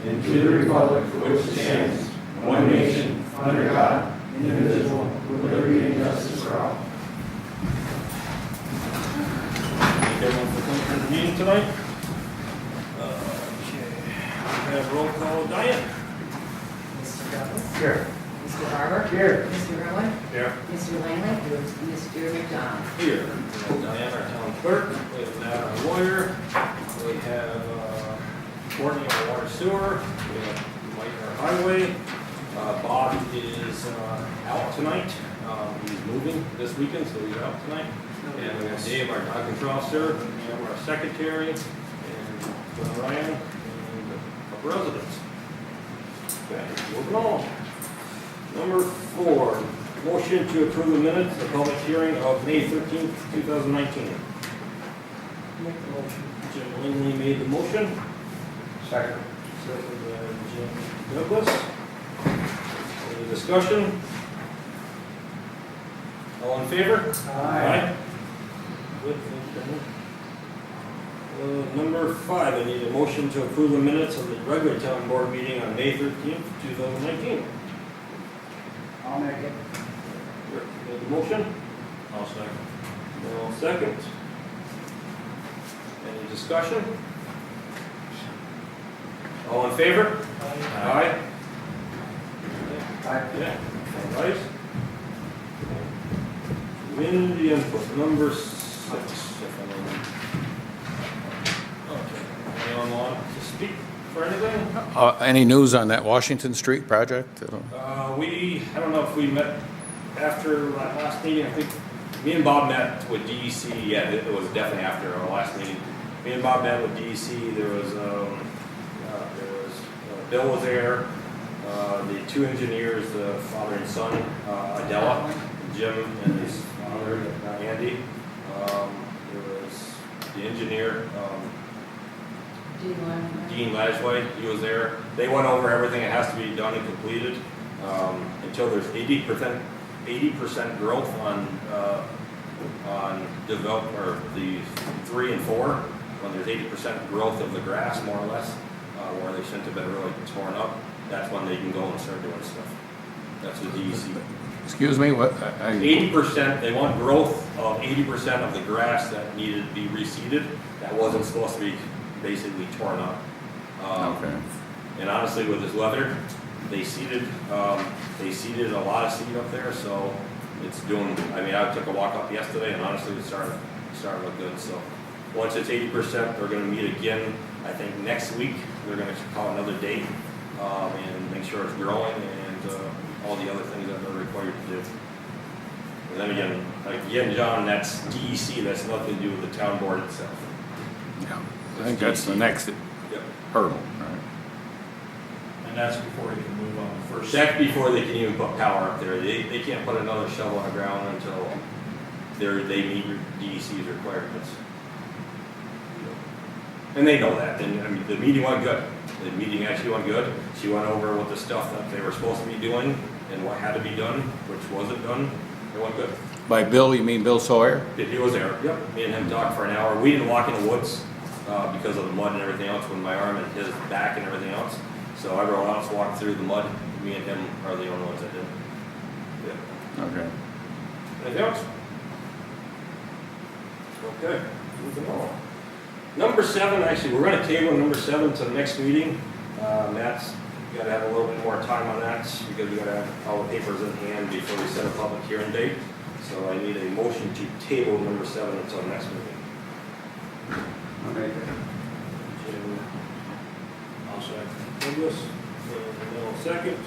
and to the republic for which it stands, one nation, under God, indivisible, with liberty and justice for all. Thank everyone for coming to the meeting tonight. Okay, we have roll call. Diane? Mr. Douglas? Here. Mr. Barber? Here. Mr. Irwin? Here. Mr. Langley? Mr. McDonald? Here. We have Diane, our town clerk. We have Matt, our lawyer. We have Courtney, our water sewer. We have Mike, our highway. Bob is out tonight. He's moving this weekend, so he's out tonight. And we have Dave, our dog control officer, and our secretary, and Ryan, and a couple residents. Okay, moving on. Number 4, motion to approve the minutes of public hearing of May 13th, 2019. Make the motion. Jim Langley made the motion. Second. Second by Jim Douglas. Any discussion? All in favor? Aye. Good, thank you. Number 5, I need a motion to approve the minutes of the regular town board meeting on May 13th, 2019. I'll make it. Rick made the motion. I'll second. I'll second. Any discussion? All in favor? Aye. Aye. Yeah, all right. Community input, number 6. Okay, anyone want to speak for anything? Any news on that Washington Street project? I don't know if we met after that last meeting. I think me and Bob met with DEC. Yeah, it was definitely after our last meeting. Me and Bob met with DEC. There was Bill was there. The 2 engineers, the father and son, Adela, Jim and his father, Andy. There was the engineer, Dean Ladgeway. He was there. They went over everything that has to be done and completed until there's 80% growth on develop or the 3 and 4. When there's 80% growth of the grass, more or less, where they shouldn't have been really torn up. That's when they can go and start doing stuff. That's what DEC. Excuse me, what? 80%, they want growth of 80% of the grass that needed to be reseeded. That wasn't supposed to be basically torn up. Okay. And honestly, with this weather, they seeded a lot of seed up there, so it's doing, I mean, I took a walk up yesterday and honestly it started to look good. So once it's 80%, they're gonna meet again, I think next week. They're gonna call another date and make sure it's growing and all the other things that they're required to do. And then again, John, that's DEC, that's nothing to do with the town board itself. Yeah, I think that's the next Yep. hurdle, right? And that's before you can move on the first. That's before they can even put power up there. They can't put another shovel on the ground until they meet DEC's requirements. And they know that. And I mean, the meeting went good. The meeting actually went good. She went over what the stuff that they were supposed to be doing and what had to be done, which wasn't done. It went good. By Bill, you mean Bill Sawyer? He was there. Yep. Me and him talked for an hour. We didn't walk in the woods because of the mud and everything else with my arm and his back and everything else. So everyone else walked through the mud. Me and him are the only ones that did. Yeah. Okay. Anything else? Okay. Moving on. Number 7, actually, we're going to table number 7 to the next meeting. Matt's got to have a little bit more time on that because we got to have all the papers in hand before we set a public hearing date. So I need a motion to table number 7 until next meeting. I'll make it. Jim I'll second. Douglas, and Bill second.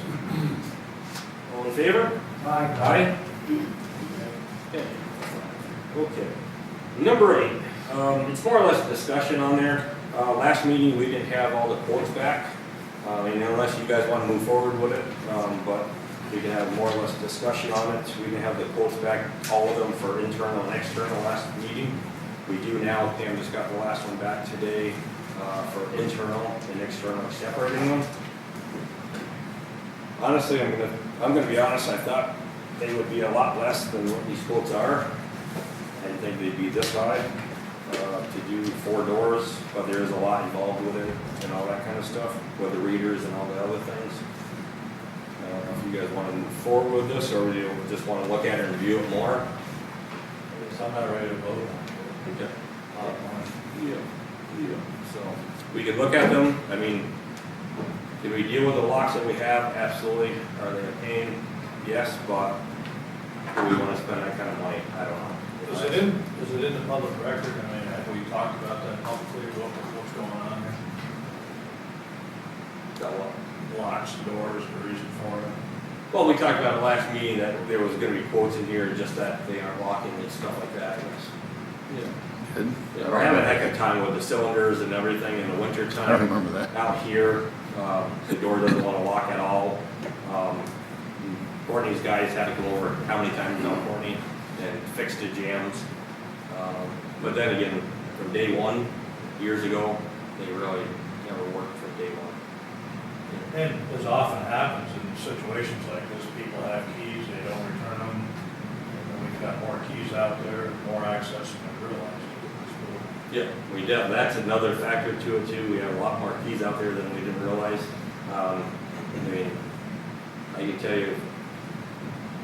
All in favor? Aye. Aye. Okay. Okay. Number 8. It's more or less a discussion on there. Last meeting we didn't have all the quotes back, and unless you guys want to move forward with it, but we can have more or less discussion on it. We didn't have the quotes back, all of them for internal and external last meeting. We do now. Pam just got the last one back today for internal and external, separating them. Honestly, I'm gonna be honest. I thought they would be a lot less than what these quotes are. I didn't think they'd be this high. to do 4 doors, but there is a lot involved with it and all that kind of stuff, with the readers and all the other things. I don't know if you guys want to move forward with this, or you just want to look at it and review it more. So I'm not ready to vote on Okay. it. Yeah. So, we could look at them, I mean, can we deal with the locks that we have? Absolutely. Are they a pain? Yes, but do we want to spend that kind of money? I don't know. Is it in the public record? I mean, have we talked about that publicly, what's going on there? Got what? Locks, doors, the reason for it? Well, we talked about it last meeting that there was gonna be quotes in here, just that they aren't locking and stuff like that, I guess. Good. Yeah, we're having a heck of a time with the cylinders and everything in the winter I don't time. remember that. Out here, the door doesn't wanna lock at all. Courtney's guys had to come over how many times now, Courtney, and fix the jams. But then again, from day one, years ago, they really never worked from day one. And as often happens in situations like this, people have keys, they don't return them. And then we've got more keys out there, more access than we realized. Yeah, we did. That's another factor to it too. We have a lot more keys out there than we didn't realize. I mean, I can tell you,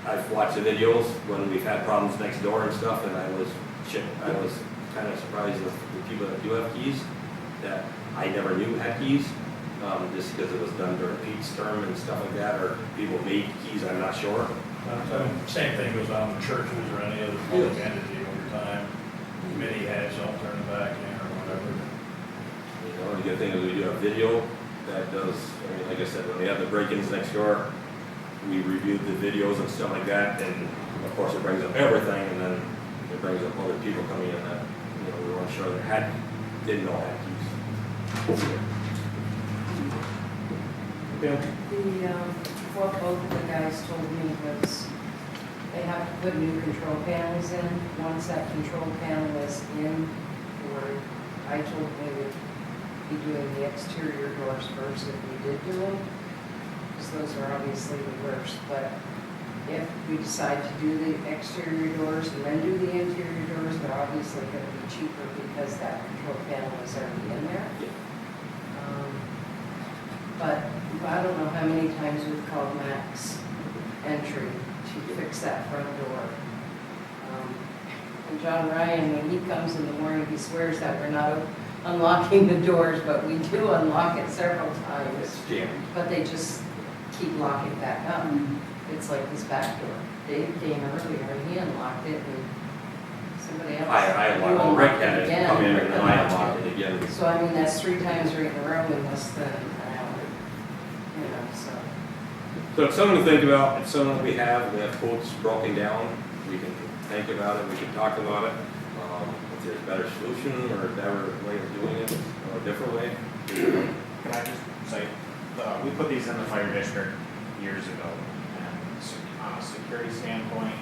I've watched the videos when we've had problems next door and stuff, and I was kind of surprised with the people that do have keys that I never knew had keys, just because it was done during Pete's term and stuff like that, or people made keys, I'm not sure. Same thing goes on with churches or any other public entity over time. Committee heads don't turn it back in or whatever. You know, the good thing is we do have video that does, I mean, like I said, when we have the break-ins next door, we reviewed the videos and stuff like that, and of course it brings up everything, and then it brings up other people coming in that, you know, we weren't sure they didn't know had keys. Yeah. What both of the guys told me was they have to put new control panels in. Once that control panel is in, or I told them we would be doing the exterior doors first if we did do them, because those are obviously the worst. But if we decide to do the exterior doors and then do the interior doors, they're obviously going to be cheaper because that control panel is already in there. But I don't know how many times we've called Max Entry to fix that front door. And John Ryan, when he comes in the morning, he swears that we're not unlocking the doors, but we do unlock it several times. It's jammed. But they just keep locking back up. It's like his back door. Dave came earlier and he unlocked it, and somebody else. I unlocked it, Rick had it come in, and then I unlocked it again. So I mean, that's 3 times right in a row in less than an hour, you know, so. So it's something to think about, it's something that we have quotes broken down, we can think about it, we can talk about it. If there's a better solution or a better way of doing it, or a different way. Can I just say, we put these in the fire district years ago, and on a security standpoint,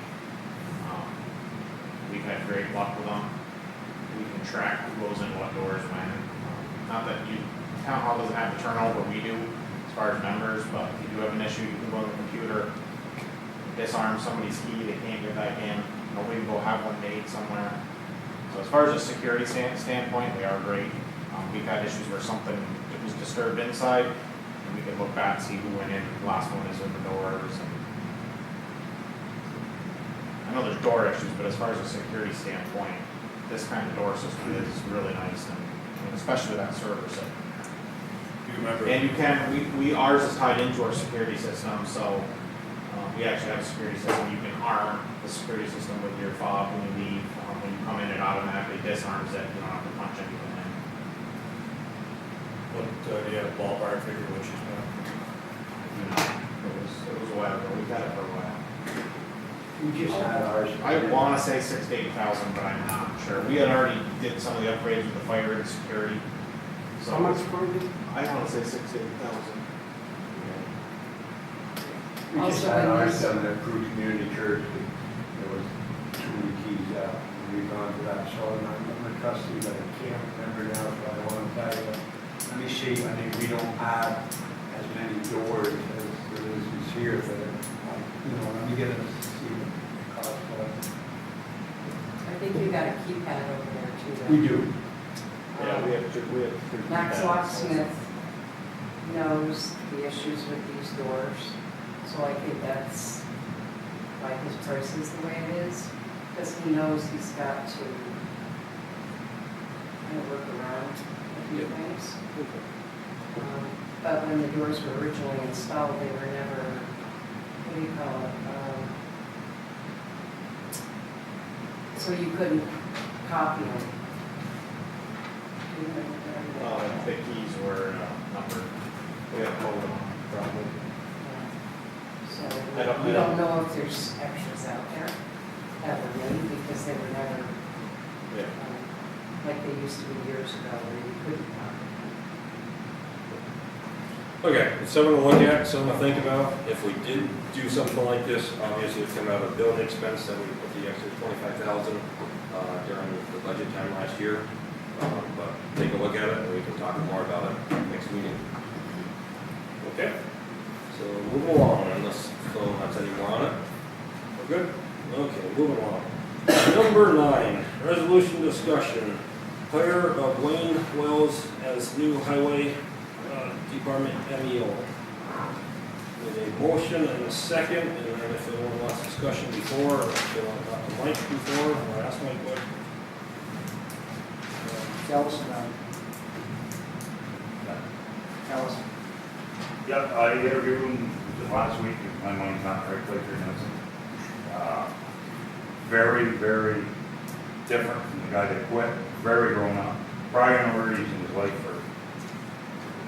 we've had great luck with them. We can track who goes in what doors when. Not that town hall doesn't have the turnover we do as far as members, but if you do have an issue, you can go on the computer, disarm somebody's key, they can't get back in. Nobody will have one made somewhere. So as far as a security standpoint, they are great. We've had issues where something was disturbed inside, and we can look back and see who went in. The last one is in the doors. And I know there's door issues, but as far as a security standpoint, this kind of door system is really nice, and especially with that server system. Do you remember? And you can, ours is tied into our security system, so we actually have a security system. You can arm the security system with your fob when you leave. When you come in, it automatically disarms it. You don't have to punch anything in. What, do you have a ballpark figure what you spent? It was a while ago. We've had it for a while. We just had ours. I want to say 6,000 to 8,000, but I'm not sure. We had already did some of the upgrades with the fire and security. So How much for it? I want to say 6,000 to 8,000. We just Also had in ours this- done at Peru Community Church. There was too many keys out. We've gone to that, so I'm a trustee, but I can't remember now, so I don't want to tell you. Let me see, I think we don't have as many doors as there is here, but, let me get a, see what the cost was. I think you got a keypad over there too. We do. Yeah, we have three. Max pads. Locksmith knows the issues with these doors, so I think that's why his price is the way it is, because he knows he's got to kind of work around a few Yeah. things. But when the doors were originally installed, they were never, what do you call it? So you couldn't copy them. Do you remember that? The keys were numbered. We have code on probably. So I don't- we don't know if there's extras out there that were made because they were never Yeah. like they used to be years ago where you couldn't copy. Okay, it's something to look at, something to think about. If we did do something like this, obviously it'd come out of building expense, then we put the extra 25,000 during the budget time last year. But take a look at it and we can talk more about it next meeting. Okay, so move along unless Phil has any more on it. We're good? Okay, moving along. Number 9, resolution discussion. Hire of Wayne Wells as new highway department MEO. With a motion and a second, and then if anyone wants discussion before, or if they want to talk to Mike before, or ask Mike what. Allison, Allison. Yep, I interviewed him last week, if my mind's not right, like you're innocent. Very, very different from the guy that quit, very grown up. Priorities in his life are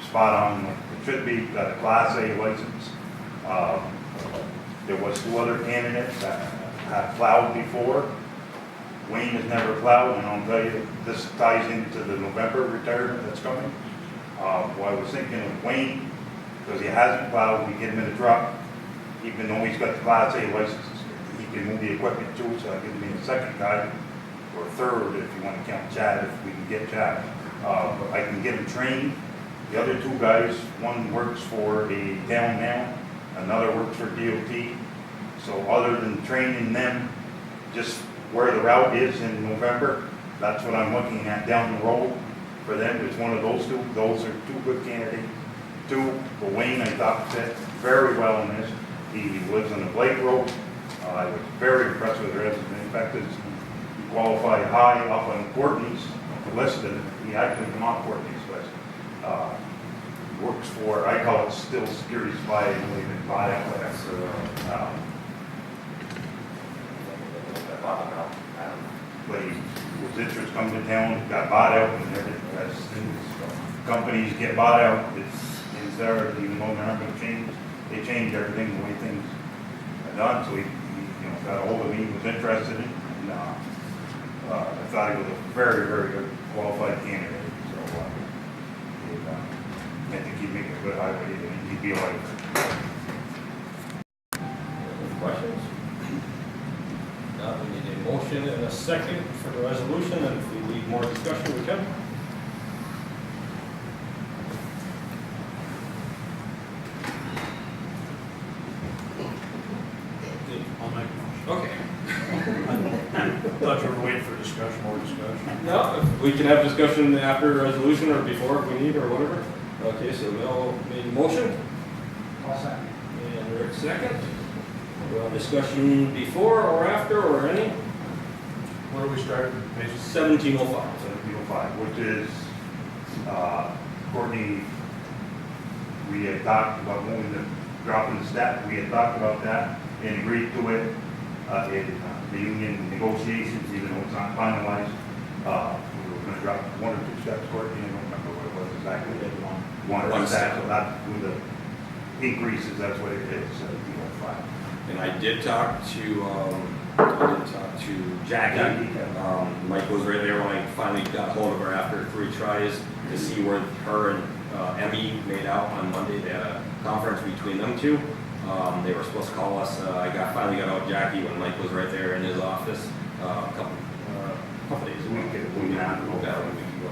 spot on, like it should be, got a Class A license. There was 2 other candidates that had plowed before. Wayne has never plowed, and I'll tell you, this ties into the November retirement that's coming. Well, I was thinking of Wayne, because he hasn't plowed, we get him in a truck, even though he's got the Class A license, he can move the equipment too, so I give him a second guy, or third if you want to count Chad, if we can get Chad. But I can get him trained. The other 2 guys, one works for a town now, another works for DOT. So other than training them, just where the route is in November, that's what I'm looking at down the road for them. It's one of those 2. Those are 2 good candidates. 2, but Wayne I thought fit very well in this. He lives on the Blake Road. I was very impressed with the resume. In fact, he qualified high up on Courtney's list, and he actually came off Courtney's list. He works for, I call it still security spy, and we've been bought out by us. But he was interested coming to town, got bought out, and everything, as companies get bought out, it's there, even though they're not gonna change, they change everything, the way things are done, so he got a hold of me, he was interested in it, and, I thought he was a very, very good qualified candidate, so, I think he'd make a good highway, and he'd be like, Any questions? Now we need a motion and a second for the resolution, and if we need more discussion, we can. I'll make a motion. Okay. Thought you were waiting for discussion, more discussion. No, if we can have discussion after the resolution or before if we need or whatever. Okay, so Mel made a motion All set. and Rick second. We'll have discussion before or after or any. Where do we start? Page 1705. 1705, which is, Courtney, we had talked about moving the, dropping the step, we had talked about that and agreed to it. In the union negotiations, even though it's not finalized, we were gonna drop 1 or 2 steps, Courtney, I don't remember what it was exactly. One step, so that's with the increases, that's what it is, 1705. And I did talk to Jackie. Mike was right there when I finally got hold of her after 3 tries to see where her and Emmy made out on Monday. They had a conference between them 2. They were supposed to call us. I finally got out Jackie when Mike was right there in his office a couple days ago. A week and a half ago. About a week ago.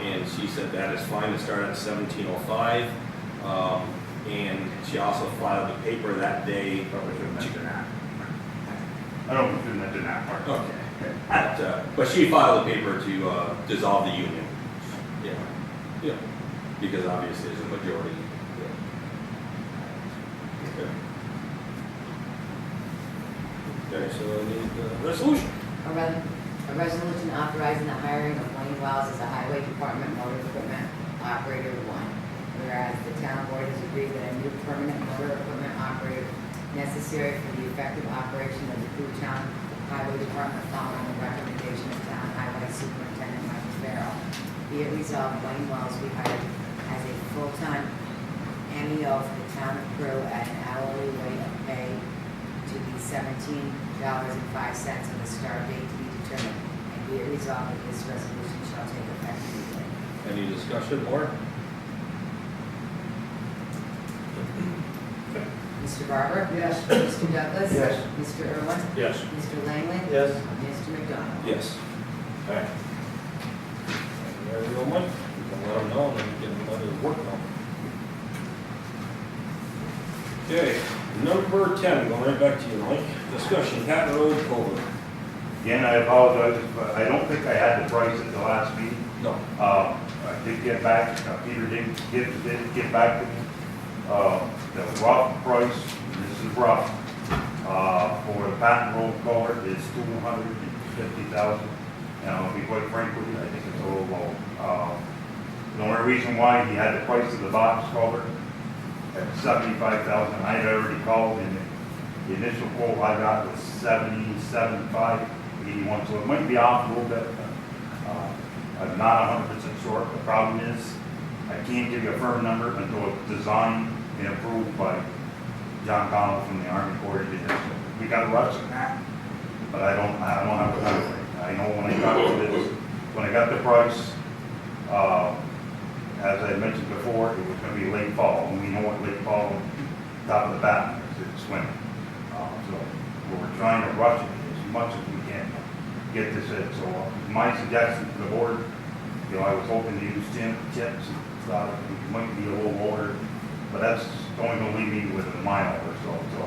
And she said that is fine to start at 1705. And she also filed the paper that day. Probably shouldn't mention that. I don't think we mention that part. Okay. But she filed the paper to dissolve the union. Yeah, because obviously there's a majority. Okay. Okay, so I need the resolution. A resolution authorizing the hiring of Wayne Wells as a highway department motor equipment operator one. Whereas the town board has agreed that a new permanent motor equipment operator necessary for the effective operation of the Peru Town Highway Department following the recommendation of Town Highway Superintendent Michael Farrell. Be it resolved, Wayne Wells be hired as a full-time MEO for the town of Peru at an hourly rate of pay to be $17.05 with a start date to be determined. And be it resolved that this resolution shall take effect immediately. Any discussion more? Mr. Barber? Yes. Mr. Douglas? Yes. Mr. Irwin? Yes. Mr. Langley? Yes. Mr. McDonald? Yes. Okay. There we go, Mike. We can let them know and then we can let it work on. Okay, number 10, going right back to you, Mike. Discussion, Patton Road culvert. Again, I apologize, but I don't think I had the price at the last meeting. No. I did get back, Peter did get back to me. The rough price, and this is rough, for the Patton Road culvert is $250,000. And I'll be quite frank with you, I think it's a little low. The only reason why he had the price of the box culvert at $75,000, I had already called, and the initial quote I got was $77,581, so it might be off a little bit. I'm not 100% sure. The problem is, I can't give you a firm number until it's designed and approved by John Connell from the Army Corps of Engineers. We got a rush on that, but I don't have a number. I know when I got the price, as I mentioned before, it was gonna be late fall, and we know what late fall, top of the batten is, it's winter. So we're trying to rush it as much as we can get this in. So my suggestion to the board, I was hoping to use chips, thought it might be a little lower, but that's only gonna leave me with a mile or so. So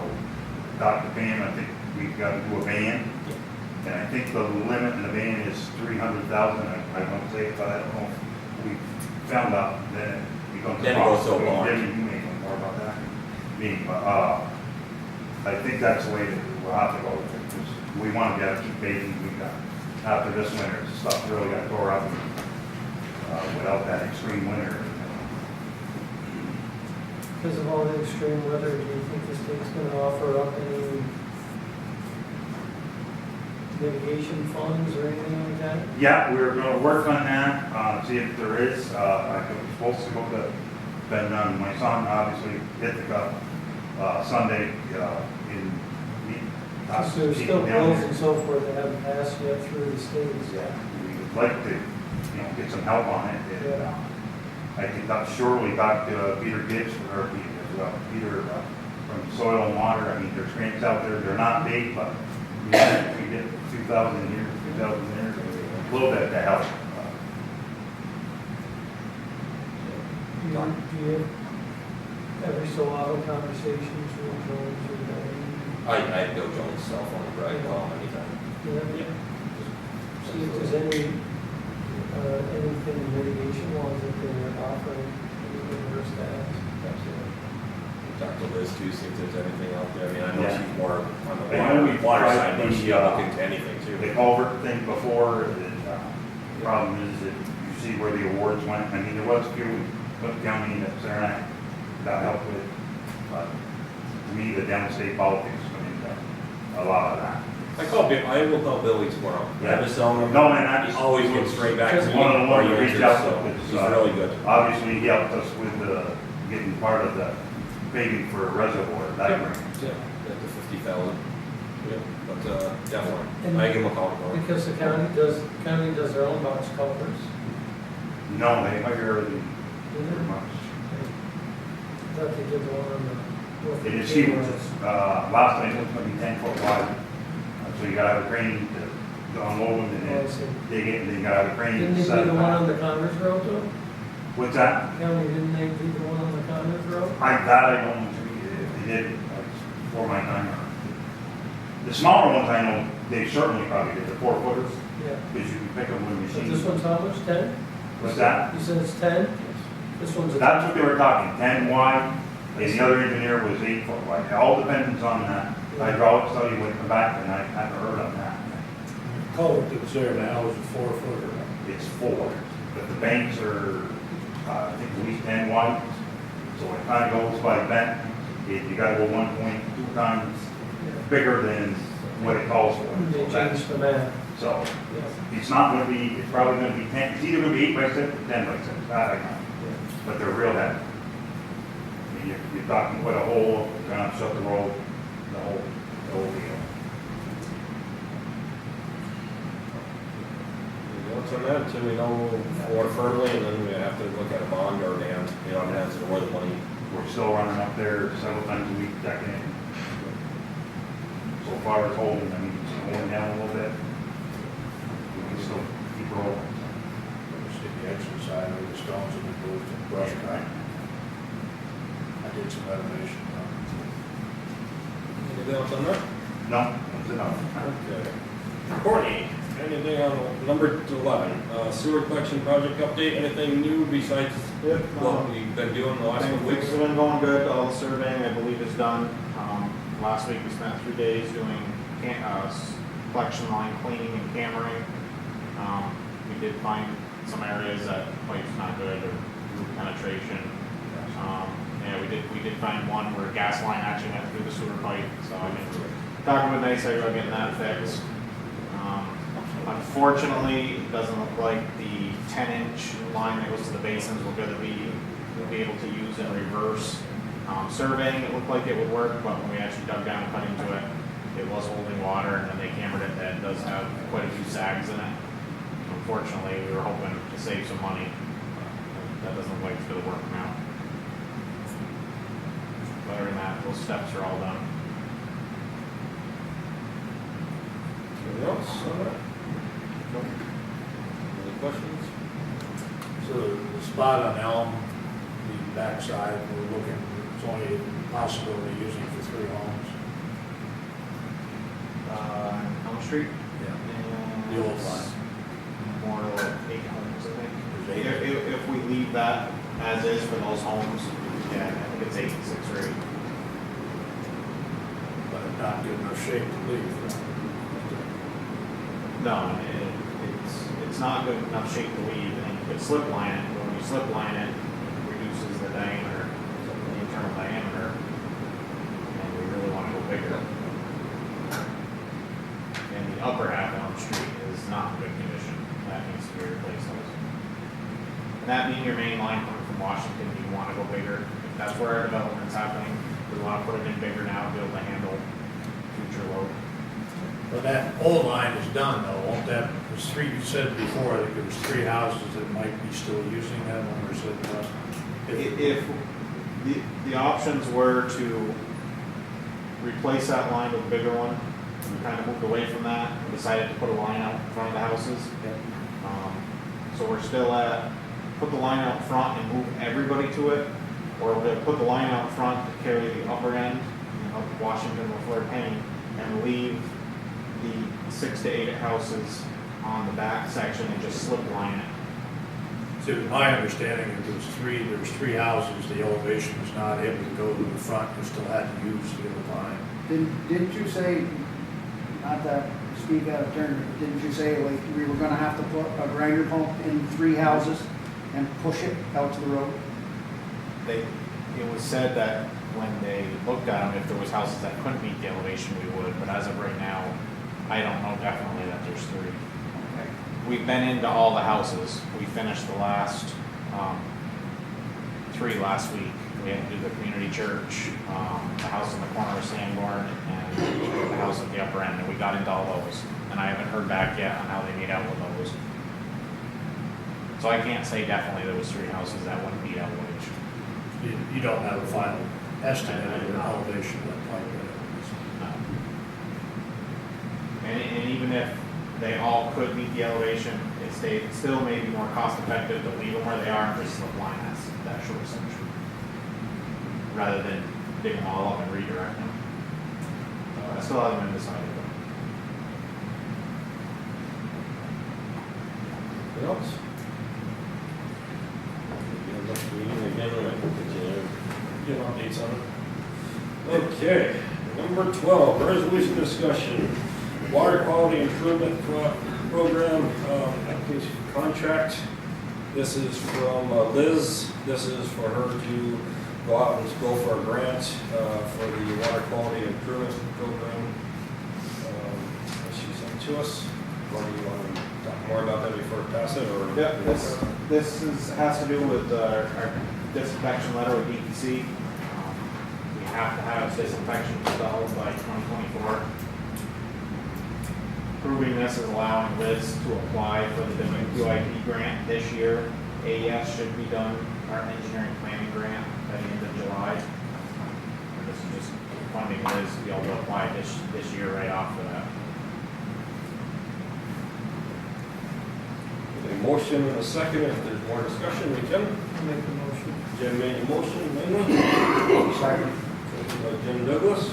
Dr. Pam, I think we've got to do a ban. And I think the limit in the ban is 300,000, I won't say it, but I don't know if we found out that it becomes. Then it goes to a bond. Then you may know more about that. Me, but, I think that's the way that we'll have to go with it, because we want to be able to keep bathing, we've got, after this winter, stuff really got tore up, without that extreme winter. Because of all the extreme weather, do you think the state's gonna offer up any mitigation funds or anything like that? Yeah, we're gonna work on that, see if there is, I was supposed to go to, my son obviously hit the cup, Sunday, in. Because there's still bills and so forth that haven't passed yet through the states. Yeah, we would like to, get some help on it. And, Yeah. I think surely talked to Peter Gibbs, Peter from Soil and Water. I mean, there's grants out there, they're not big, but we get 2,000 here, 2,000 there, a little bit to help. Do you every so often conversations with Jones or that? I know John's cell phone number, I call him anytime. Yeah. See if there's anything mitigation ones that they're offering, anything worse than. Absolutely. Talk to Liz too, see if there's anything out there. I mean, I know Yeah. she's more on the I know we've water tried side, but the, she'll look into anything too. The culvert thing before, the problem is that you see where the awards went. I mean, there was a few, Cook County that Saranac got help with, but to me, the downstate politics come into a lot of that. I will call Billy tomorrow. I have his cell number. No, man, that's. He always gets straight back to Just me. one of the ones before to he reach answers, out so to. He's really good. Obviously, he helped us with getting part of the paving for a reservoir, that grant. Yeah, up to 50,000. Yeah, but definitely. And- I give him a call tomorrow. Because the county does their own box culverts. No, they hire the, Do pretty they? much. I thought they did one on the. north It is of cheap, Cape. last time it was gonna be 10 foot wide, so you gotta have a crane to unload them and Oh, I then see. dig it, and then you gotta have a crane Didn't to they set do it the one on back. the Congress Road too? What's that? County, didn't they do the one on the Congress Road? I don't know if they did, before my time. The smaller ones I know, they certainly probably did, the 4 footers, Yeah. because you can pick them with a So machine. this one's how much, 10? What's that? You said it's 10? This one's a. That's what they were talking, 10 wide, and the other engineer was 8 foot wide. It all depends on that. Hydraulic study would come back, and I haven't heard on that. Culvert that's there now is a 4 footer. It's 4, but the banks are, I think at least 10 wide. So it kind of goes by bent. You gotta go 1.2 times bigger than what it calls for. They changed the map. So Yeah. it's not gonna be, it's probably gonna be 10, it's either gonna be 8 by 6 or 10 by 6, I don't know. But they're real heavy. I mean, you're talking, put a hole, gonna shut the road, the whole deal. What's on that, until we know water firmly, and then we have to look at a bond or dam, you know, dams and where the money. We're still running up there several times a week, checking in. So far it's holding, I mean, it's going down a little bit. We can still keep rolling. Just did the exit side where the stones have been moved and brush cut. I did some renovation. Anything else on that? No, that's enough. Okay. Courtney, anything on number 11, sewer collection project update, anything new besides what we've been doing the last couple Things weeks? have been going good, all the surveying, I believe, is done. Last week, we spent 3 days doing collection line cleaning and cammering. We did find some areas that pipe's not good or root penetration. Yeah, we did find one where gas line actually went through the sewer pipe, so I mean, talking with NICE about getting that fixed. Unfortunately, it doesn't look like the 10-inch line that goes to the basins we'll be able to use in reverse. Surveying, it looked like it would work, but when we actually dug down and cut into it, it was holding water, and then they cambered it, that it does have quite a few sags in it. Unfortunately, we were hoping to save some money. That doesn't look like it's gonna work out. But other than that, those steps are all done. Anything else on that? No? Any questions? So the spot on Elm, the backside, we're looking, it's only a possibility of using it for 3 homes. Elm Street? Yeah. The old line. More like 8 homes, I think. There's 8. If we leave that as is for those homes, yeah, I think it's 86 or 8. But it's not good enough shape to leave. No, it's not good enough shape to leave, and you could slip line it, but when you slip line it, it reduces the diameter, the internal diameter, and we really want to go bigger. And the upper half of Elm Street is not in good condition, that needs to be replaced also. And that being your main line coming from Washington, you want to go bigger, if that's where our development's happening, we want to put it in bigger now to be able to handle future load. When that old line is done though, won't that, there's 3, you said before, I think there was 3 houses that might be still using that one, or said, If the options were to replace that line with a bigger one, we kind of moved away from that and decided to put a line out in front of the houses. So we're still at, put the line out front and move everybody to it, or we're gonna put the line out front to carry the upper end of Washington with Flair Penny and leave the 6 to 8 houses on the back section and just slip line it. so it was my understanding that there was 3 houses, the elevation was not able to go to the front, you still had to use the other line. Didn't you say, not that speak out of turn, but didn't you say like we were gonna have to put a grinder pump in 3 houses and push it out to the road? It was said that when they looked at them, if there was houses that couldn't meet the elevation, we would, but as of right now, I don't know definitely that there's 3. We've been into all the houses. We finished the last 3 last week. We had to do the community church, the house in the corner of Sanborn, and the house at the upper end, and we got into all those. And I haven't heard back yet on how they made out with those. So I can't say definitely there was 3 houses that wouldn't meet elevation. You don't have a final estimate of the elevation of that pipe. And even if they all could meet the elevation, it still may be more cost effective to leave them where they are and just slip line that short section, rather than dig them all up and redirect them. I still haven't been decided though. Anything else? get updates on it. Okay, number 12, resolution discussion, water quality improvement program, application contract. This is from Liz. This is for her to go out and go for a grant for the water quality improvement program that she sent to us. Or do you want to talk more about that before I pass it, or? Yeah, has to do with our disinfection letter with DEC. We have to have disinfection installed by 2024. Approving this is allowing Liz to apply for the WQIP grant this year. AES should be done, our engineering planning grant, by the end of July. And this is just funding Liz to be able to apply this year right off of that. A motion and a second. If there's more discussion, we can. I'll make the motion. Jim made a motion, Linda. Second. By Jim Douglas.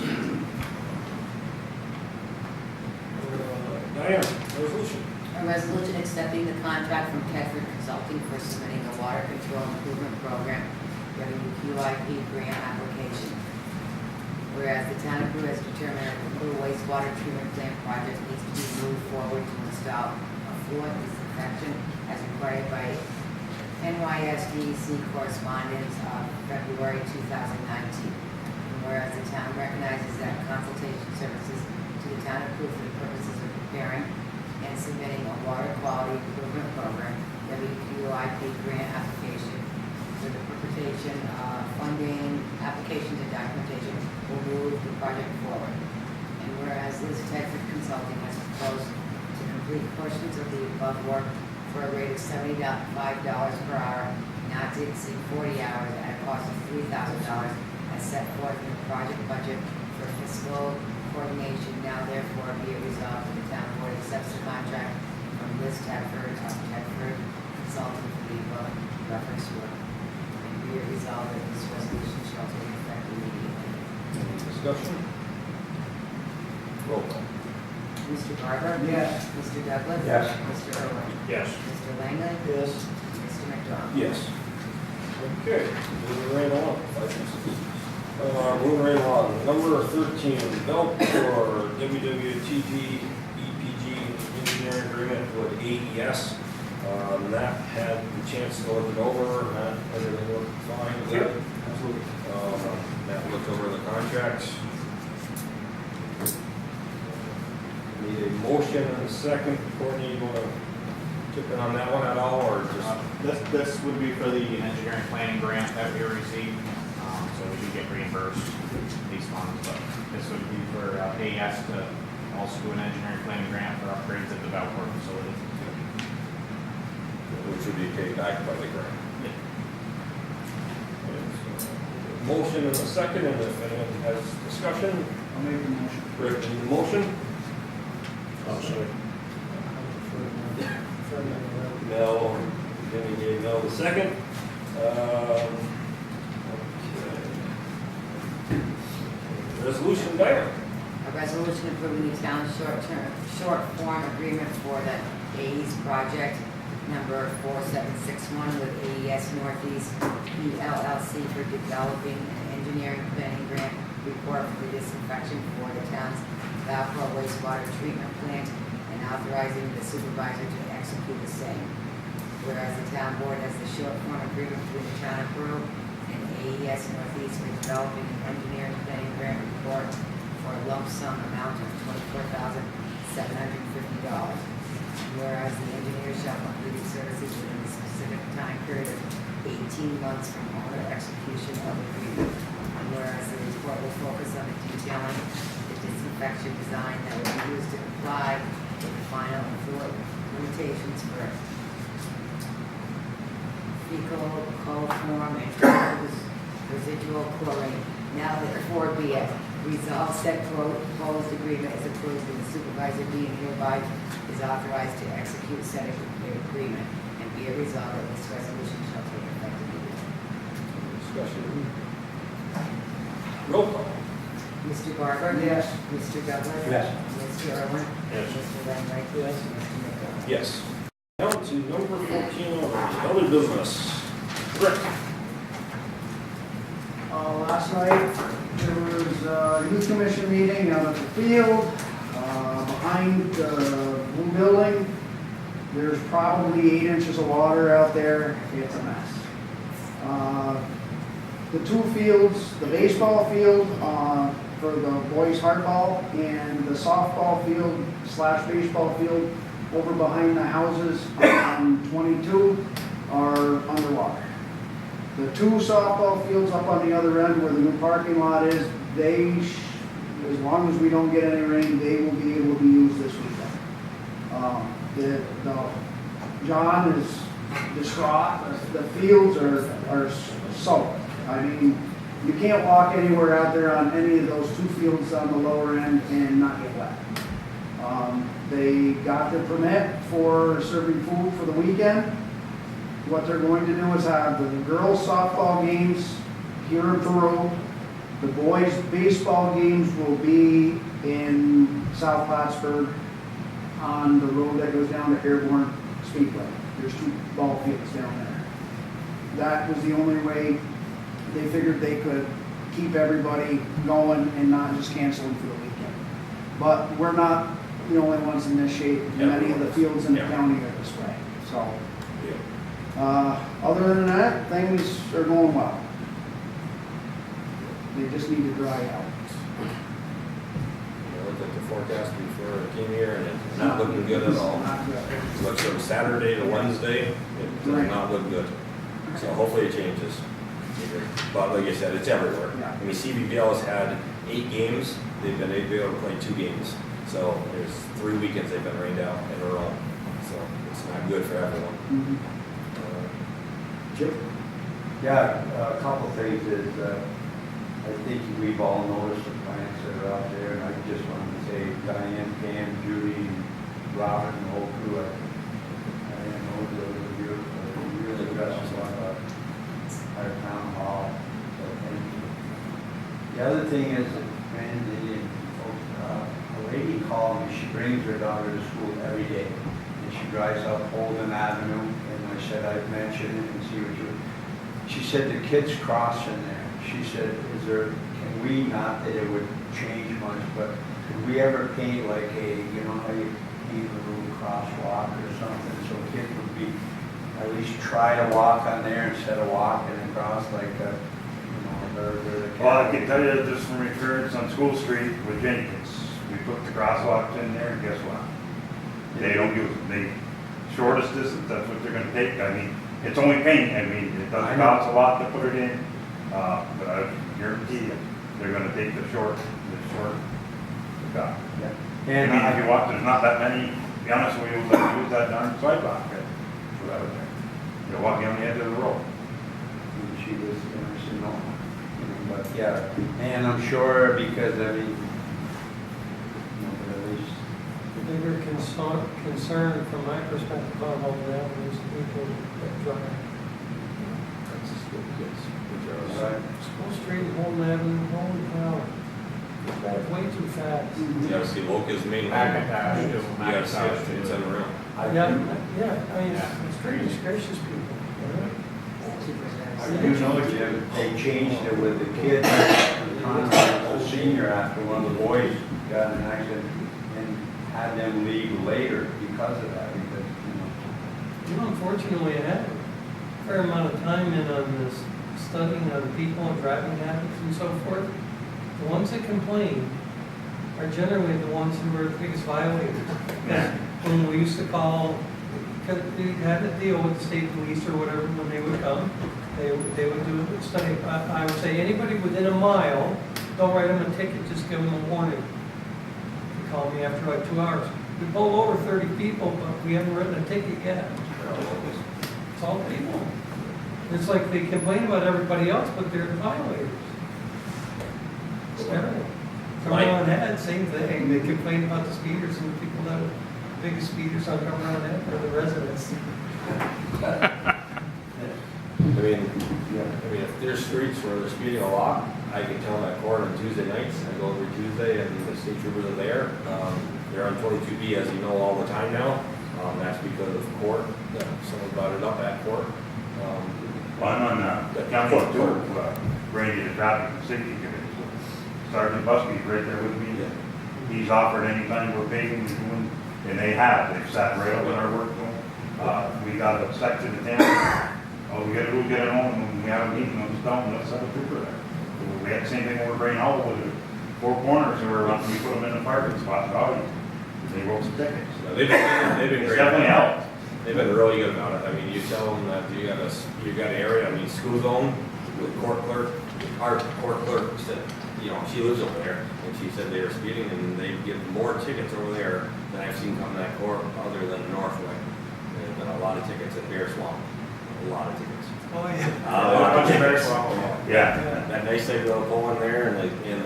Diane, resolution. A resolution accepting the contract from Tedford Consulting for submitting a water control improvement program, WQIP grant application. Whereas the town of Peru has determined that the Peru wastewater treatment plant project needs to be moved forward to install a floor disinfection as required by NYSDC correspondence of February 2019. And whereas the town recognizes that consultation services to the town of Peru for the purposes of preparing and submitting a water quality improvement program, WQIP grant application for the preparation of funding, applications and documentation will move the project forward. And whereas Liz Tedford Consulting has proposed to complete portions of the above work for a rate of $75 per hour, not to exceed 40 hours at a cost of $3,000 as set forth in the project budget for fiscal coordination. Now therefore be it resolved that the town board accepts the contract from Liz Tedford of Tedford Consulting for the above reference work. And be it resolved that this resolution shall take effect immediately. Any discussion? Roll call. Mr. Barber? Yes. Mr. Douglas? Yes. Mr. Irwin? Yes. Mr. Langley? Yes. Mr. McDonald? Yes. Okay, moving right along. Moving right along. Number 13, develop for WWTP EPG engineering agreement with AES. Matt had the chance to look it over. Matt, everything looked fine. Good. Absolutely. Matt looked over the contract. Need a motion and a second. Courtney, you want to chip in on that one at all, or just? This would be for the engineering planning grant that we received, so we do get reimbursed these funds, but this would be for AES to also do an engineering planning grant for upgrades at the Valcourt facility. Which would be paid back by the grant. Motion and a second, and if anyone has discussion, I'll make the motion. Rick, need the motion? Oh, sorry. Mel, Jimmy gave Mel the second. Okay. Resolution, Diane. A resolution approving the town's short form agreement for the AES project number 4761 with AES Northeast ELLC for developing an engineering planning grant report for the disinfection for the town's Valcourt wastewater treatment plant and authorizing the supervisor to execute the same. Whereas the town board has the short form agreement between the town of Peru and AES Northeast for developing an engineering planning grant report for a lump sum amount of $24,750. Whereas the engineer shall complete his services within a specific time period of 18 months from owner execution of the agreement. And whereas the report will focus on the detailing the disinfection design that will be used to comply with the final fluid limitations for fecal, coliform, and residual chlorine. Now therefore be it resolved said proposed agreement is approved and the supervisor being hereby is authorized to execute said agreement, and be it resolved that this resolution shall take effect immediately. Discussion. Roll call. Mr. Barber? Yes. Mr. Douglas? Yes. Mr. Irwin? Yes. Mr. Langley? Yes. Mr. McDonald? Yes. Down to number 14, other business. Rick. Last night, there was a youth commission meeting out at the field, behind the blue building. There's probably 8 inches of water out there. It's a mess. The two fields, the baseball field for the boys hardball and the softball field / baseball field over behind the houses on 22 are underwater. The two softball fields up on the other end where the new parking lot is, as long as we don't get any rain, they will be able to be used this weekend. John is distraught. The fields are soaked. I mean, you can't walk anywhere out there on any of those two fields on the lower end and not get wet. They got the permit for serving food for the weekend. What they're going to do is have the girls softball games here in Peru. The boys baseball games will be in South Plattsburgh on the road that goes down to Airborne Speedway. There's 2 ball fields down there. That was the only way they figured they could keep everybody going and not just canceling for the weekend. But we're not the only ones in this shape. Many of the fields in the county are this way. So, other than that, things are going well. They just need to dry out. I looked at the forecast before I came here, and it's not looking good at all. Not good. It looks from Saturday to Wednesday, it does Right. not look good. So hopefully it changes. But like I said, it's everywhere. Yeah. I mean, CBBL has had 8 games, they've been able to play 2 games. So there's 3 weekends they've been rained out in a row. So it's not good for everyone. Mhm. Chip? Yeah, a couple things is, I think we've all noticed the plants that are out there, and I just wanted to say Diane, Pam, Judy, and Robert, and the whole crew, Diane knows those are beautiful, they really dressed up our town hall, so thank you. The other thing is, a lady called me, she brings her daughter to school every day, and she drives up Holden Avenue, and I said I'd mention it and see what she said the kids cross in there. She said, can we, not that it would change much, but could we ever paint like how you paint a little crosswalk or something, so kids would be, at least try to walk on there instead of walking across like, where the. Well, I can tell you just from experience on School Street with Jenkins, we put the crosswalks in there, and guess what? They don't use it. They, shortest distance, that's what they're gonna take. I mean, it's only paint. I mean, it doesn't cost a lot to put it in, but I guarantee you, they're gonna take the short. Yeah. And if you walk, there's not that many, to be honest with you, that use that darn sidewalk. You're walking on the edge of the road. And she was interested in all, but yeah, and I'm sure because but at least. The bigger concern from my perspective on all that is the people that drive. Right. School Street, Holden Avenue, holy cow. They drive way too fast. You gotta see Loca's main. Macintosh, You too. gotta see Macintosh, it, too. it's unreal. Yeah, I mean, it's pretty gracious people. You know, Jim, they changed it with the kid, a senior after one of the boys got in an accident and had them leave later because of that, Unfortunately, I had a fair amount of time in on this studying on people and driving habits and so forth. The ones that complain are generally the ones who are the biggest violators. When we used to call, because we had to deal with the state police or whatever, when they would come, they would do a study. I would say anybody within a mile, don't write them a ticket, just give them a warning. They call me after like 2 hours. We pulled over 30 people, but we haven't written a ticket yet. It's all people. It's like they complain about everybody else, but they're the violators. It's terrible. Cumberland Head, same thing. They complain about the speeders and the people that are the biggest speeders on Cumberland Head are the residents. I mean, if there's streets where they're speeding a lot, I can tell them at court on Tuesday nights, I go every Tuesday and the state troopers are there. They're on 22B, as you know, all the time now. That's because of court, someone brought it up at court. Well, I'm on the county tour, ready to traffic and safety committee. So Sergeant Buskey's right there with me. He's offered any time we're paving, we're doing, and they have. They've sat right over our work going. We got a section of town. All we gotta do is get it on, and we have a meeting on the stone, let's have a trooper there. We had the same thing over Brain Hollow with the four corners, where we put them in the parking spots, they wrote some tickets. No, they've been It's great. definitely helped. They've been really good about it. I mean, you tell them that you got an area, I mean, school zone with court clerk, our court clerk said, you know, she lives over there, and she said they were speeding, and they give more tickets over there than I've seen come that court, other than Northway. There's been a lot of tickets at Bear Swamp, a lot of tickets. Oh, yeah. A lot of Very tickets. well. Yeah. That nice thing they'll pull in there, in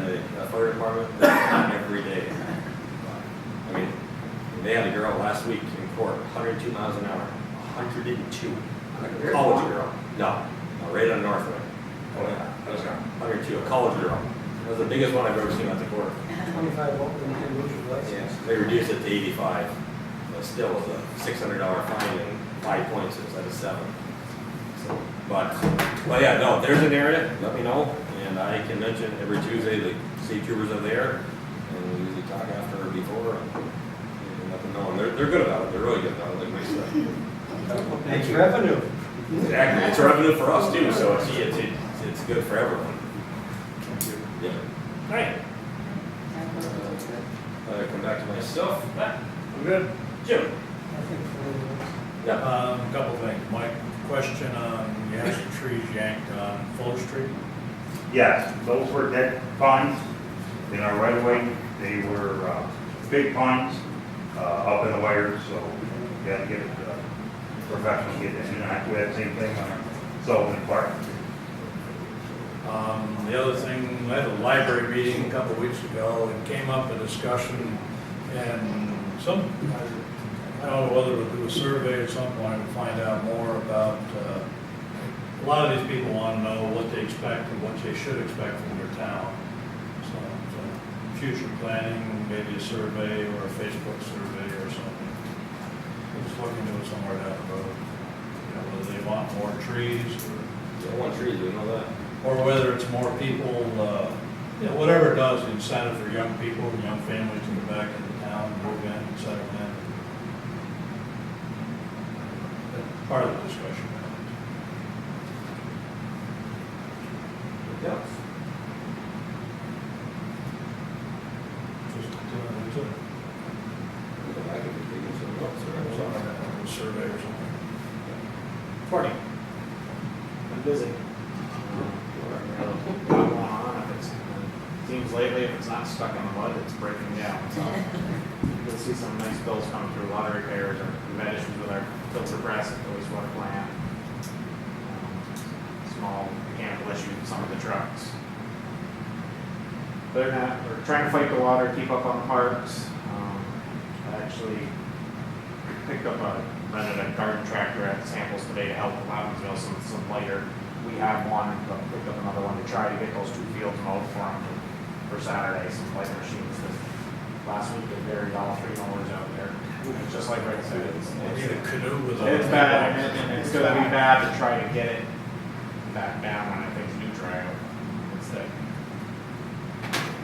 the fire department, they come every day. I mean, they had a girl last week in court, 102 miles an hour, 102. A college girl. No, right on Northway. Oh, yeah. 102, a college girl. That was the biggest one I've ever seen at the court. 25 over, you can lose your license. They reduced it to 85, but still was a $600 fine and 5 points instead of 7. So, but yeah, no, there's an area, let me know, and I can mention every Tuesday the state troopers are there, and we usually talk after or before, and let them know, and they're good about it, they're really good about it, like Mike said. It's revenue. Exactly, it's revenue for us too, so it's good for everyone. Yeah. All right. Come back to myself. I'm good. Jim. I think Yeah. A couple things. Mike, question on, you had some trees yanked on Fuller Street? Yes, those were dead pines in our right of way. They were big pines up in the wires, so we had to get professional to get it. And we had the same thing on Sullivan Park. The other thing, I had a library meeting a couple of weeks ago, and came up a discussion, and I don't know whether to do a survey at some point and find out more about, a lot of these people want to know what they expect and what they should expect from their town. So future planning, maybe a survey or a Facebook survey or something. I'm just looking to it somewhere down the road. You know, whether they want more trees Don't want trees, we know that. or whether it's more people, you know, whatever it does, the incentive for young people and young families to come back into town, move in, and settle in. That's part of the discussion. Yeah. Just doing Go back and take some notes or a survey or something. Forty. I'm busy. Got going on, if it's, seems lately, if it's not stuck in the mud, it's breaking down, so. You'll see some nice bills coming through, a lot of repairs, or we've had issues with our filter press at the wastewater plant. Small mechanical issues with some of the trucks. Other than that, we're trying to fight the water, keep up on the parks. I actually rented a garden tractor at Samples today to help Loudonsville, some lighter. We have one, but picked up another one to try to get those 2 fields mowed for them for Saturday, some light machines. Last week they buried all 3 mowers out there. It's just like Rick said, I need a canoe with a. it's bad, and it's gonna be bad to try to get it back down when things do dry out. Instead.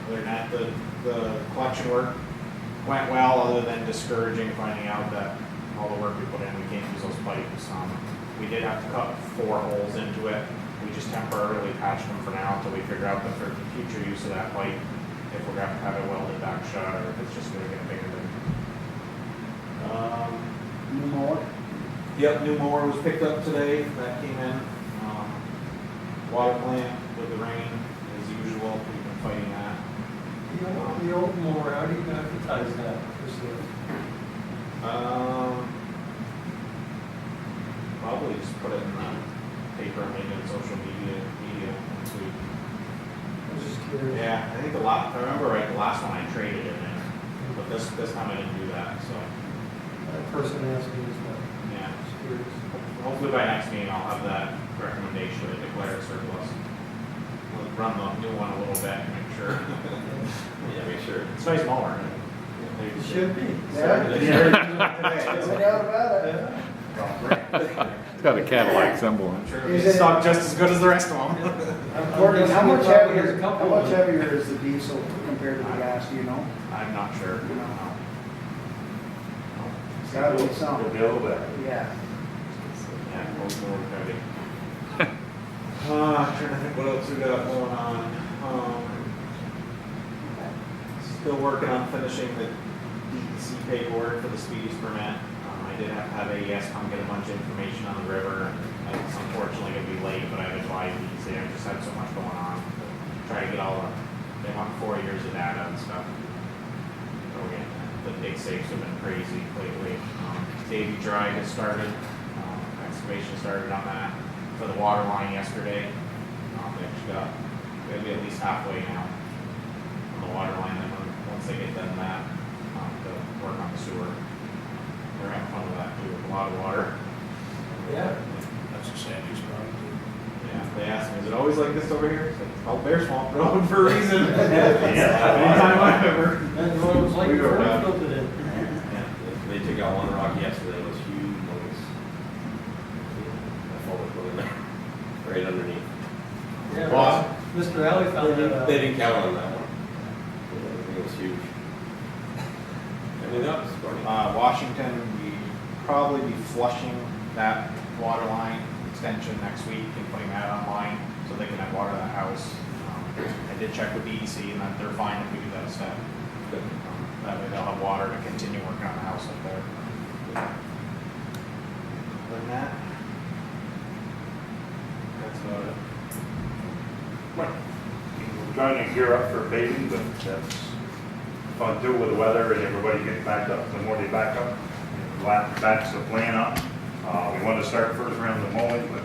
Other than that, the collection work went well, other than discouraging finding out that all the work we put in, we can't use those pipes. We did have to cut 4 holes into it. We just temporarily patched them for now until we figure out the future use of that pipe, if we're going to have it welded back shut, or if it's just going to get bigger than. New mower? Yep, new mower was picked up today. That came in. Water plant with the rain, as usual. We've been fighting that. The old mower, how do you advertise that? Probably just put it in the paper, maybe on social media next week. I was just curious. Yeah, I think if I remember right, the last one I traded it in, but this time I didn't do that, so, That person asked me as well. yeah. Just curious. Hopefully by next meeting, I'll have that recommendation to declare it surplus. We'll run the new one a little bit, make sure. Yeah, make sure. It's a nice mower. It should be. Yeah. Yeah. No doubt about it. Yeah. It's got a Cadillac symbol on it. I'm sure Is it's it- stocked just as good as the rest of them. Gordon, how much Probably has a heavier, couple how much of them. heavier is the diesel compared to the gas, do you know? I'm not sure. You know. No. It's gotta be It'll something. be a little bit. Yeah. Yeah, most more heavy. Trying to think what else we got going on. Still working on finishing the DEC paperwork for the speedies permit. I did have to have AES come get a bunch of information on the river. It's unfortunately gonna be late, but I've advised DEC, I just had so much going on. Try to get all the, they want 4 years of data and stuff. So again, the dig safes have been crazy lately. Davy Drive has started, excavation started on that for the water line yesterday. They actually got, they'll be at least halfway now on the water line, and then once they get done that, they'll work on the sewer. They're having fun with that too, with a lot of water. Yeah. That's a sandy spot. Yeah, they asked me, is it always like this over here? It's like, it's called Bear Swamp Road for a reason. Anytime I've ever. That's what it was like We before were, we built it in. Yeah, they took out one rock yesterday, it was huge, it was, I followed it in there, right underneath. Yeah, Wow. Mr. Alley found that out. They didn't count on that one. It was huge. Anything else, Courtney? Washington, we probably be flushing that water line extension next week and putting that online so they can have water in the house. I did check with DEC and that they're fine if we do that step. That way they'll have water to continue working on the house up there. Other than that, that's about it. We're trying to gear up for paving, but that's fun too with the weather and everybody getting backed up. The more they back up, backs the plan up. We want to start first round of mowing, but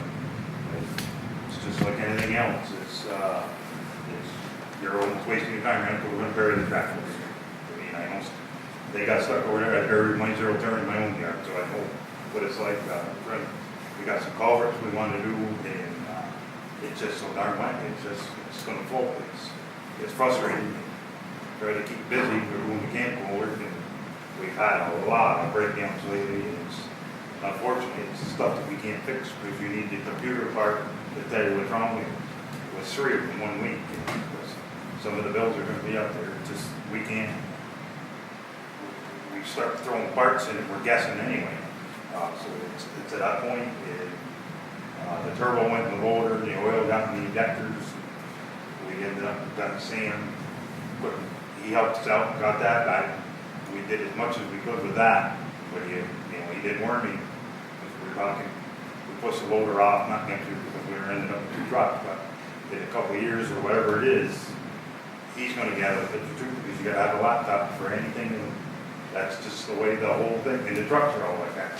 it's just like anything else. You're almost wasting your time, right? We're going to bury the tractor. I mean, they got stuck over there. I buried my 0 turn in my own yard, so I know what it's like. We got some culverts we want to do, and it's just so darn wet. It's going to float. It's frustrating. Try to keep busy. We're doing mechanical work, and we've had a lot of breakdowns lately. And unfortunately, it's stuff that we can't fix because you need the computer part to tell you what's wrong with it. It was 3 of them 1 week. Some of the bills are going to be up there. It's just we can't. We start throwing parts in it. We're guessing anyway. So it's at that point. The turbo went in the rotor. The oil got in the injectors. We ended up done sand. But he helped us out, got that back. We did as much as we could with that, but he did warn me, because we were talking, we pushed the loader off, not going to, because we were ended up with 2 trucks, but in a couple of years or whatever it is, he's going to get out of it too, because you got to have a laptop for anything, and that's just the way the whole thing, and the trucks are all like that.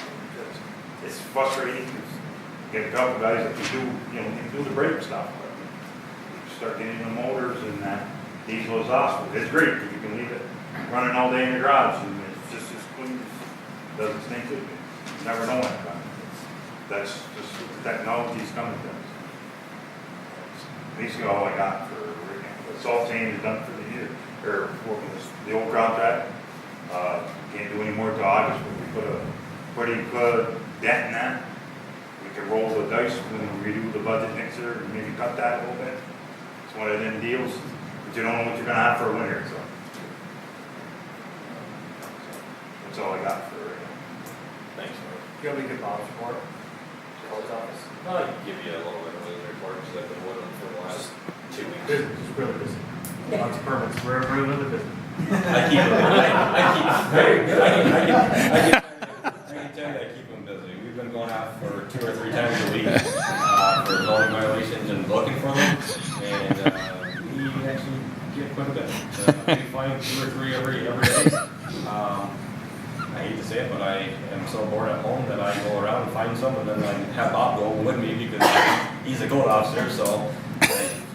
It's frustrating, because you get a couple guys that can do the brake stuff, but you start getting the motors and that diesel exhaust, it's great, because you can leave it running all day in the garage, and it's just as clean, doesn't stink it, you never know it, but that's just what the technology's coming to us. Basically all I got for right now. The salt sand is done for the year, or for the old contract. Can't do any more till August, but we put a pretty good dent in that. We could roll the dice when we redo the budget next year and maybe cut that a little bit. It's one of them deals, but you don't know what you're gonna have for a winter, so. That's all I got for right now. Thanks, Mark. You have any good Bob's report? Post office? I'll give you a little bit of a report, because I've been with them for the last 2 weeks. Business is really busy. Lots of permits, we're really busy. I keep them, very good. I can tell you I keep them busy. We've been going out for 2 or 3 times a week for zoning violations and looking for them, and we actually get quite a bit. We find 2 or 3 every day. I hate to say it, but I am so bored at home that I go around and find some, and then I have Bob go with me because he's a code officer, so I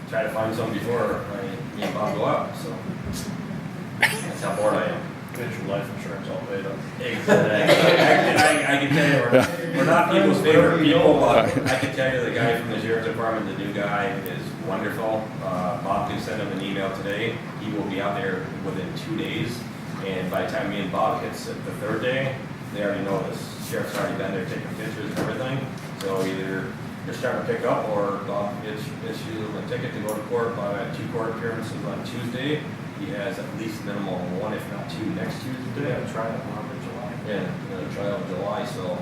try to find some before me and Bob go out, so that's how bored I am. Get your life insurance all paid up. Exactly. I can tell you, we're not people's favorite people, but I can tell you the guy from the sheriff's department, the new guy, is wonderful. Bob can send him an email today. He will be out there within 2 days. And by the time me and Bob hits it the 3rd day, they already know this sheriff's already been there taking pictures and everything. So either they're starting to pick up or issue a ticket to go to court by 2 court appearances on Tuesday. He has at least minimum 1, if not 2, next Tuesday. Yeah, try it on in July. Yeah, gonna try out in July, so.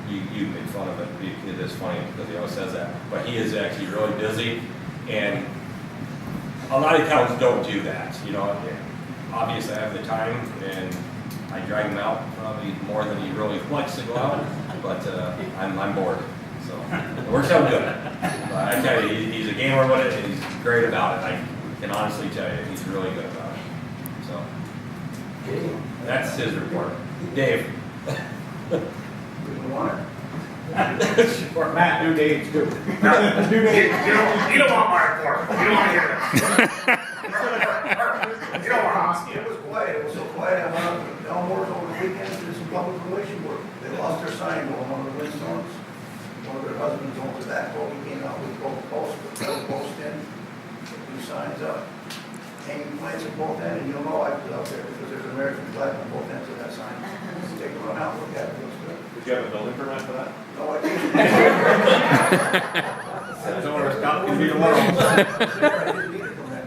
You make fun of it, it is funny because he always says that, but he is actually really busy, and a lot of towns don't do that, you know. Obviously I have the time, and I drag him out probably more than he really likes to go out, but I'm bored, so it works out good. But I tell you, he's a gamer with it, and he's great about it. I can honestly tell you, he's really good about it. So that's his report. Dave. Or Matt, do Dave's too. You don't want my report. You don't want to hear this. You don't want to. It was quiet, it was so quiet, I went up to Elmore's over the weekend to do some public relation work. They lost their sign on one of the windstorms. One of their husbands owns that boat, he came out with both posts, put the post in, put 2 signs up. Hanging plants at both ends, and you'll know I was out there because there's an American flag on both ends of that sign. Just take a run out, look at it, looks good. Did you have a building permit for that? No, I didn't. That's what it's got to be tomorrow. I didn't need a permit.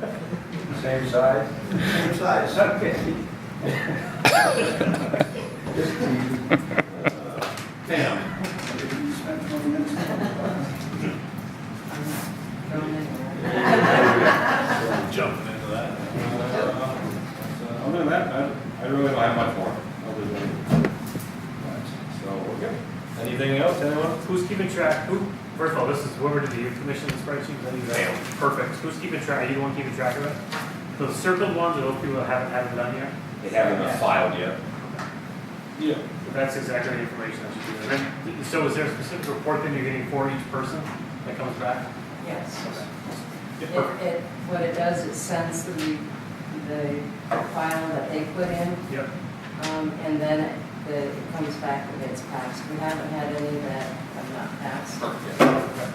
Same size? Same size. Okay. Damn. You spent 20 minutes. Jumping into that. Other than that, I really don't have much more. Other than that. So we're good. Anything else, anyone? Who's keeping track? First of all, this is whoever did the youth commission spreadsheet. I think that's perfect. Who's keeping track? Are you the one keeping track of it? Those circled ones are those people that haven't done yet? They haven't been filed yet. Yeah. That's exactly the information that should be there. So is there a specific report that you're getting for each person that comes back? Yes. Yeah, perfect. What it does, it sends the file that they put in, Yep. and then it comes back that it's passed. We haven't had any that have not passed,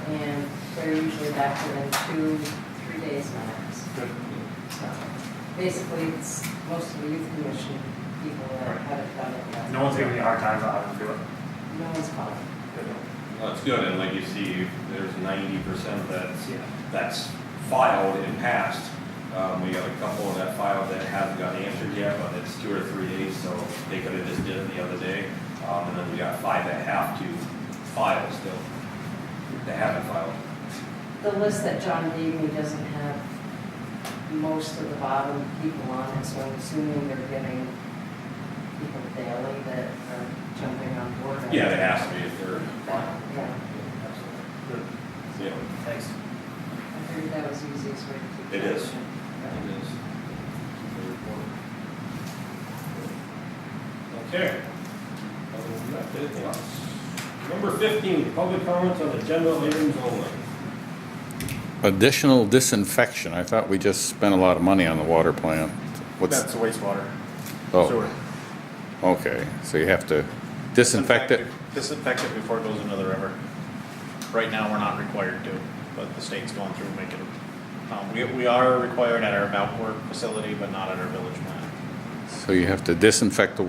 and they're usually back within 2-3 days max. Good. So basically, it's most of the youth commission people that haven't done it yet. No one's giving you a hard time about how to do it. No one's calling. Well, it's good, and like you see, there's 90% that's filed and passed. We got a couple of that filed that haven't got answered yet, but it's 2 or 3 days, so they could have just did it the other day. And then we got 5 that have to file still. They haven't filed. The list that John gave me doesn't have most of the bottom people on it, so I'm assuming they're getting people daily that are jumping on board. Yeah, there has to be if they're filed. Yeah, Good. Yeah, Thanks. I figured that was the easiest way to keep. it is. track. It is. Okay. Other than that, anything else? Number 15, public comments on agenda items only. Additional disinfection. I thought we just spent a lot of money on the water plant. What's, That's wastewater. oh, Sewer. okay, so you have to disinfect it? Disinfect it before it goes into the river. Right now, we're not required to, but the state's going through making, we are required at our Mount Work facility, but not at our village plant. So you have to disinfect the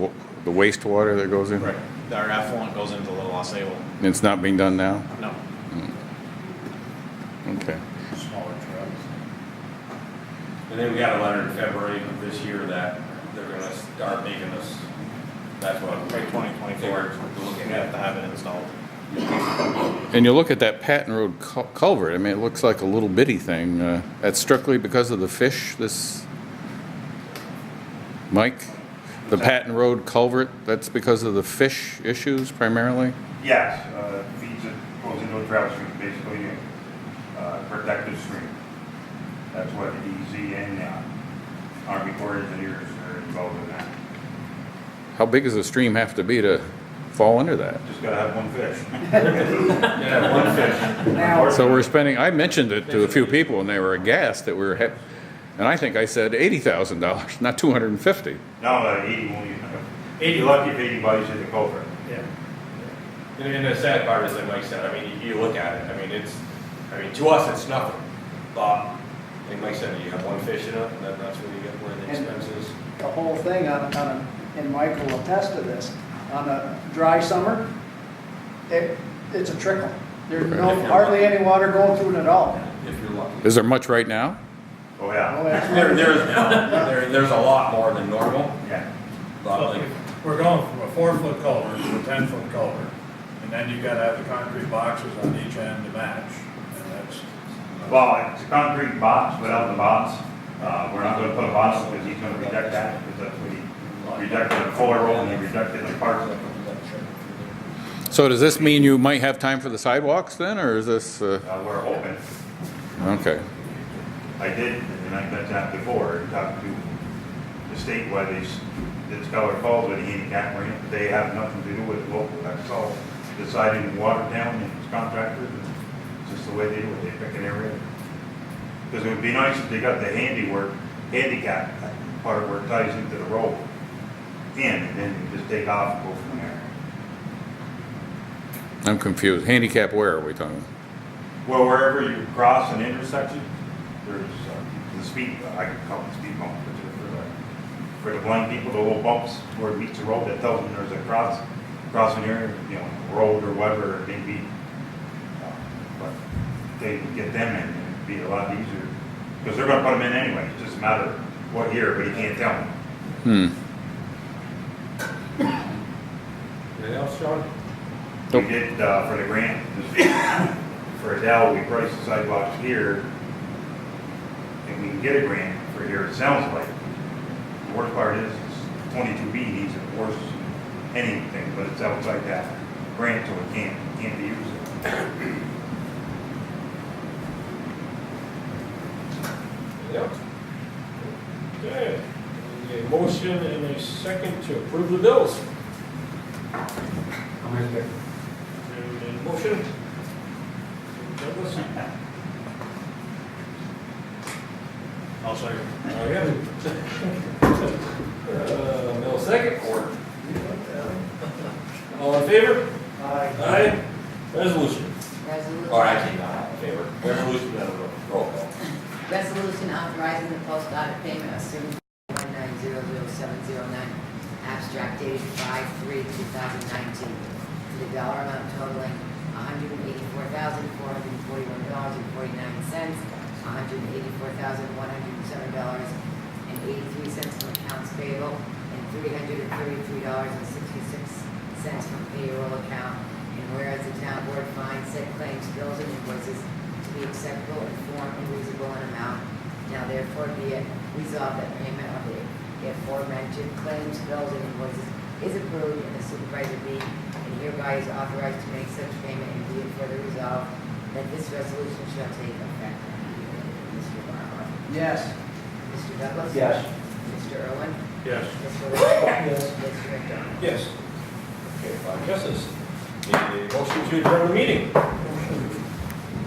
wastewater that goes in? Right. Our effluent goes into Little Osceola. And it's not being done now? No. Okay. Smaller trucks. And then we got a letter in February of this year that they're gonna start making us, that's what. By 2024, We're we looking have at. to have it installed. And you look at that Patton Road culvert, I mean, it looks like a little bitty thing. That's strictly because of the fish, this, Mike? The Patton Road culvert, that's because of the fish issues primarily? Yes, feeds it, goes into a trout stream, basically, protected stream. That's what the DEC and Army Corps of Engineers are involved in that. How big does the stream have to be to fall under that? Just gotta have one fish. Yeah, one fish. Now, So we're spending, I mentioned it to a few people and they were aghast that we were, and I think I said $80,000, not $250. No, 80 won't even, 80, lucky if 80 buddies hit the culvert. Yeah. And the sad part is, like Mike said, I mean, you look at it, I mean, to us, it's nothing. But, like Mike said, you have one fish in it, and that's where you get where the expense is. the whole thing and Michael will attest to this, On a dry summer, it's a trickle. There's hardly any water going through it at all. If you're lucky. Is there much right now? Oh, yeah. Oh, that's There's a lot more than normal, Yeah. but So like, we're going from a 4-foot culvert to a 10-foot culvert, and then you gotta have the concrete boxes on each end to match, and that's. Well, it's a concrete box without the box. We're not gonna put a box because he's gonna reject that, because that's what he rejected the Fuller roll and he rejected the parts. So does this mean you might have time for the sidewalks then, or is this, We're hoping. okay. I did, and I mentioned that before, and talked to the state why they did Scholar Falls with a handicap ramp, but they have nothing to do with local, that's all decided in Watertown and its contractors, and it's just the way they do it, they pick an area. Because it would be nice if they got the handicap part where it ties into the road in, and then you just take off and go from there. I'm confused. Handicap where are we talking? Well, wherever you cross an intersection, there's the speed, I could call it speed bump, but for the blind people, the little bumps where it meets the road that tells them there's a crossing area, you know, road or whatever it may be. But they can get them in, and it'd be a lot easier, because they're gonna put them in anyway, it's just a matter of what year, but you can't tell them. anything else, Sean? We did, for the grant, for Adele, we priced the sidewalks here, and we can get a grant for here, it sounds like. The worst part is 22B needs it worse than anything, but it's outside that grant, so it can't be used. Yep. Okay, a motion and a second to approve the bills. I'll make it. And a motion. Douglas? I'll second. Oh, yeah. Mill second. All in favor? Aye. Resolution. Resolution. Or actually, not in favor. Resolution, roll call. Resolution authorizing the post audit payment of certain 1900709, abstract dated 5/3/2019, to the dollar amount totaling $184,441.49, $184,107.83 from accounts payable, and $333.66 from payroll account. And whereas the town board finds said claims, bills, and invoices to be acceptable in form and reasonable in amount, now therefore be it resolved that payment of the aforementioned claims, bills, and invoices is approved, and the supervisor be and hereby is authorized to make such payment, and be it further resolved that this resolution shall take effect immediately. Mr. Barnhart. Yes. Mr. Douglas. Yes. Mr. Irwin. Yes. Mr. Lee. Yes. Mr. McDermott. Yes. Okay, 5 yeses. Need a motion to adjourn the meeting.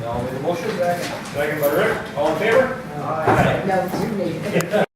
I'll make a motion. Second by Rick. All in favor? No, it's you, me.